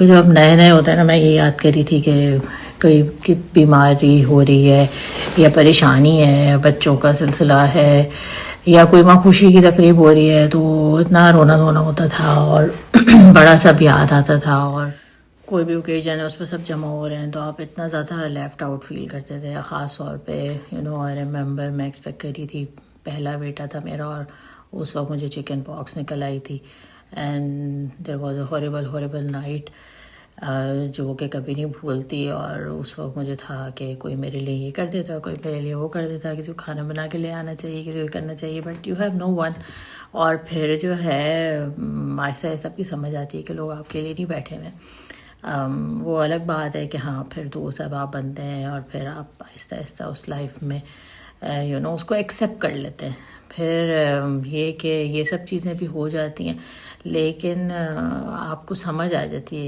क्योंकि जब नए नए होते हैं ना, मैं ये याद करी थी कि कोई की बीमारी हो रही है या परेशानी है, बच्चों का सिलसिला है या कोई माँ खुशी की तकरीब हो रही है, तो इतना रोना धोना होता था और बड़ा सब याद आता था। और कोई भी ओकेजन है उस पर सब जमा हो रहे हैं तो आप इतना ज़्यादा लेफ़्ट आउट फील करते थे। ख़ास तौर पे आई रिमेंबर मैं एक्सपेक्ट करी थी, पहला बेटा था मेरा और उस वक्त मुझे चिकन पॉक्स निकल आई थी and there was a horrible horrible night जो कि कभी नहीं भूलती। और उस वक्त मुझे था कि कोई मेरे लिए ये कर देता, कोई मेरे लिए वो कर देता, किसी को खाना बना के ले आना चाहिए, किसी को करना चाहिए, but you have no one. और फिर जो है ऐसा ऐसा भी समझ आती है कि लोग आपके लिए नहीं बैठे हुए। वो अलग बात है कि हाँ फिर दोस्त अब आप बनते हैं और फिर आप आहिस्ता आहिस्ता उस लाइफ में उसको एक्सेप्ट कर लेते हैं। फिर ये कि ये सब चीज़ें भी हो जाती हैं, लेकिन आपको समझ आ जाती है